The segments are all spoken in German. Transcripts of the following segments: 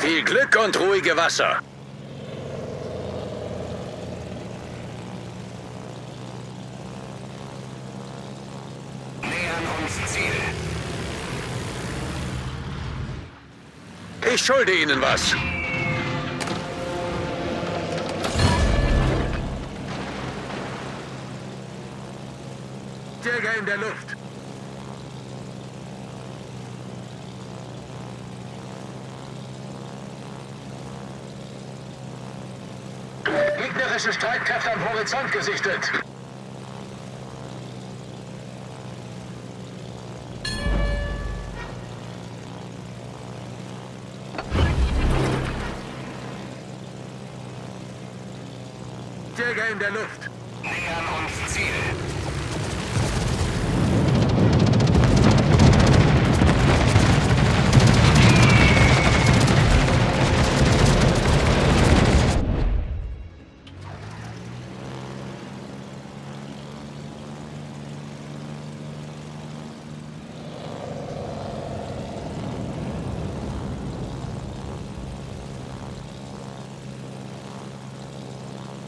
Viel Glück und ruhige Wasser. Nähern uns Ziel. Ich schulde Ihnen was. Jäger in der Luft. Gegnerische Streitkräfte am Horizont gesichtet. Jäger in der Luft. Nähern uns Ziel.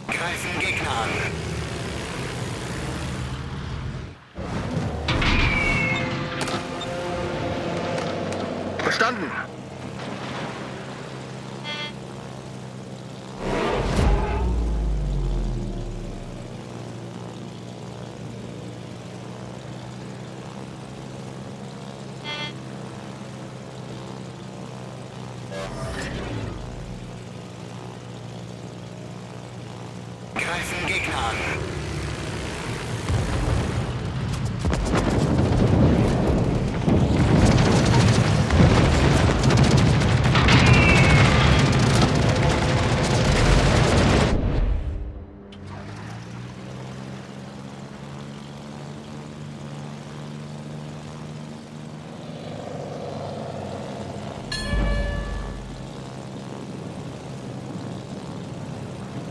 Greifen Gegner an. Verstanden. Greifen Gegner an.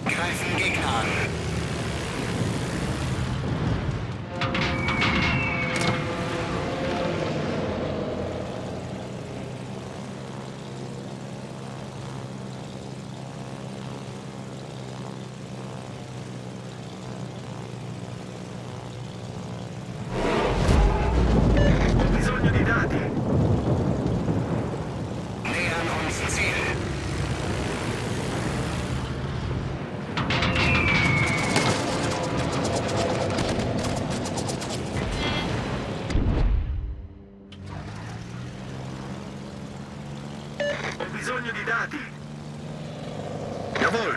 Greifen Gegner an. Bisogno di dati. Nähern uns Ziel. Ho bisogno di dati. Jawohl.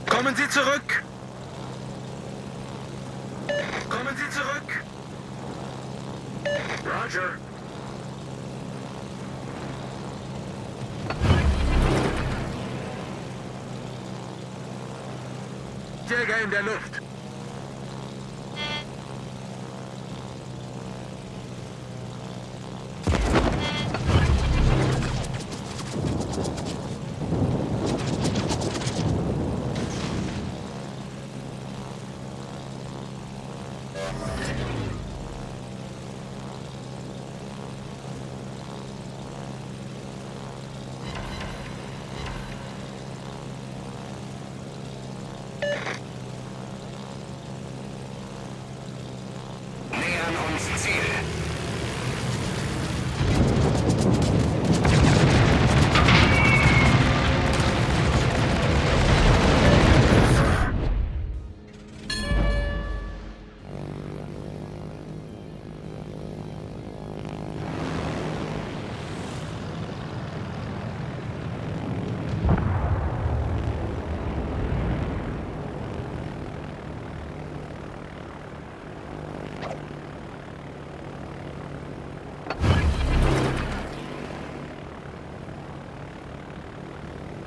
Kommen Sie zurück. Kommen Sie zurück. Roger. Jäger in der Luft. Nähern uns Ziel.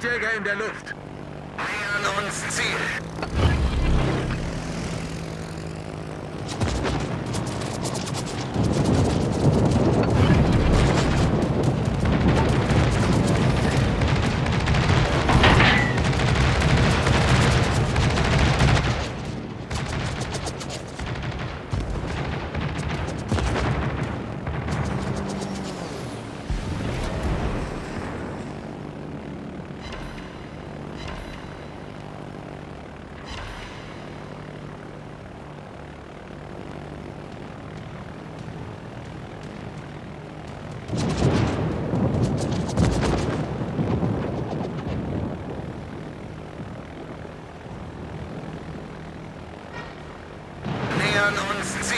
Jäger in der Luft. Nähern uns Ziel. Nähern uns Ziel.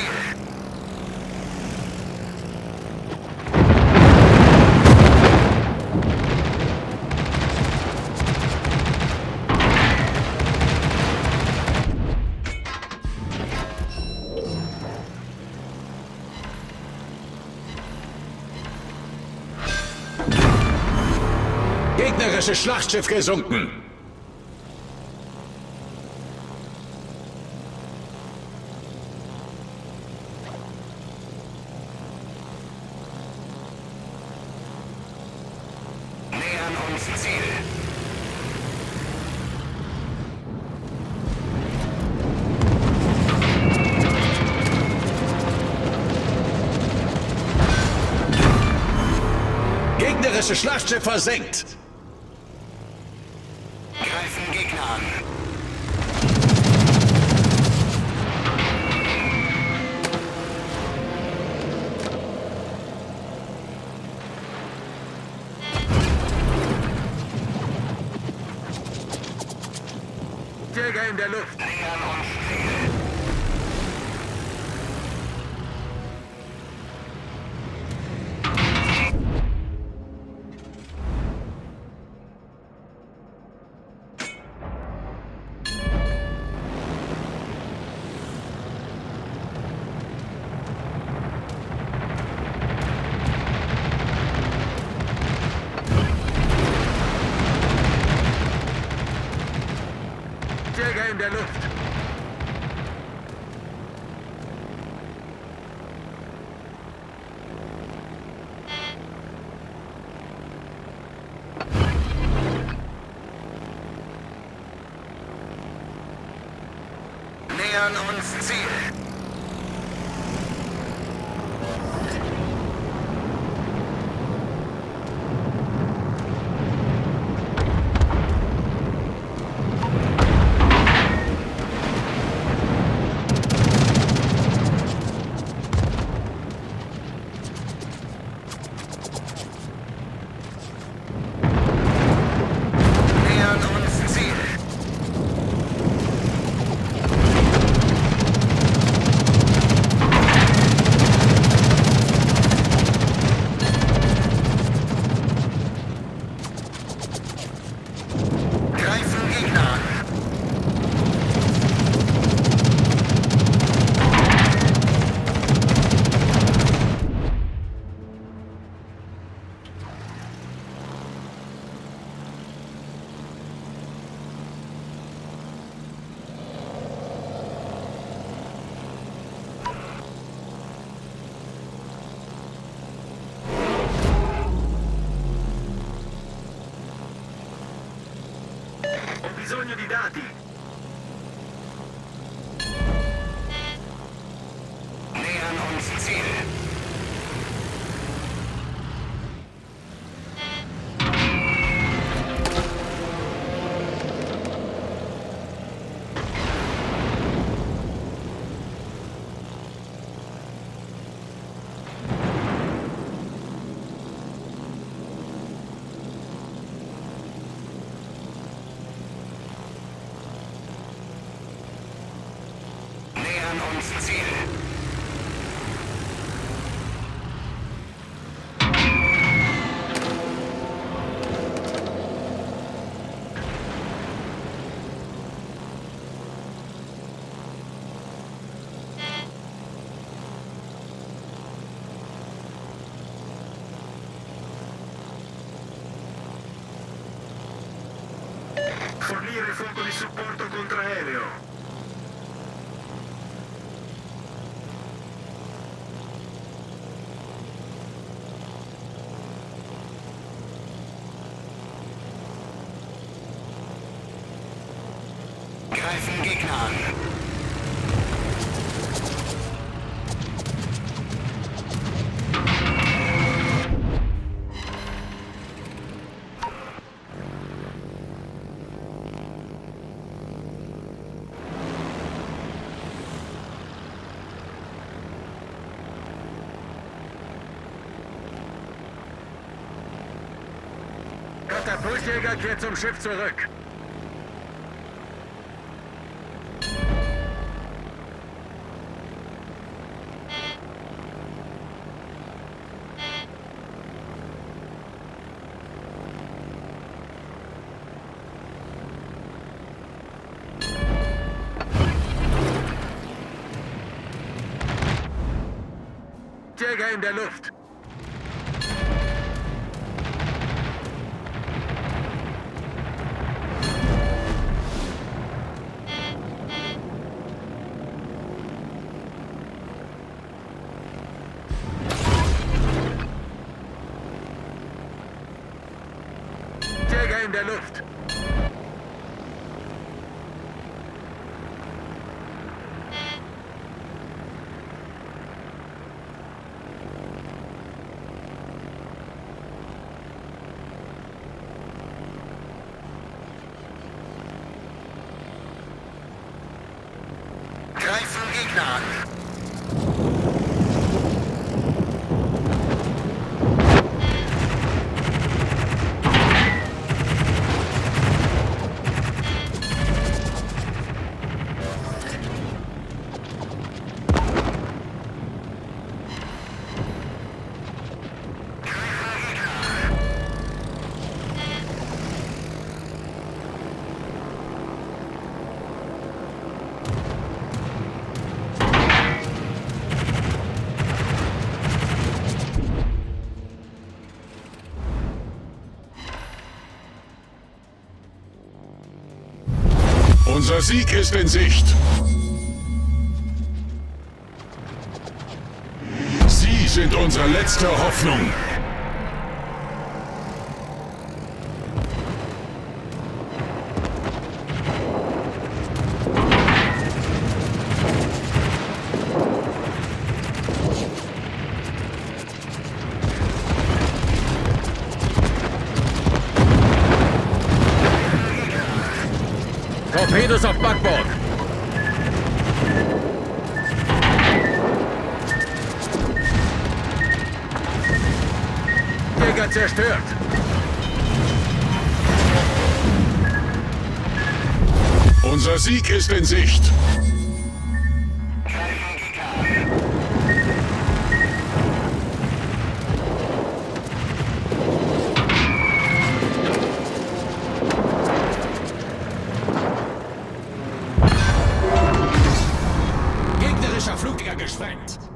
Gegnerisches Schlachtschiff gesunken. Nähern uns Ziel. Gegnerisches Schlachtschiff versenkt. Greifen Gegner an. Jäger in der Luft. Nähern uns Ziel. Jäger in der Luft. Nähern uns Ziel. Nähern uns Ziel. Greifen Gegner an. Ho bisogno di dati. Nähern uns Ziel. Nähern uns Ziel. Fornire fuoco di supporto contraereo. Greifen Gegner an. Katapultjäger kehrt zum Schiff zurück. Jäger in der Luft. Jäger in der Luft. Greifen Gegner an. Unser Sieg ist in Sicht. Sie sind unsere letzte Hoffnung. Torpedos auf Backbord. Jäger zerstört. Unser Sieg ist in Sicht. Gegnerischer Flugjäger gesprengt.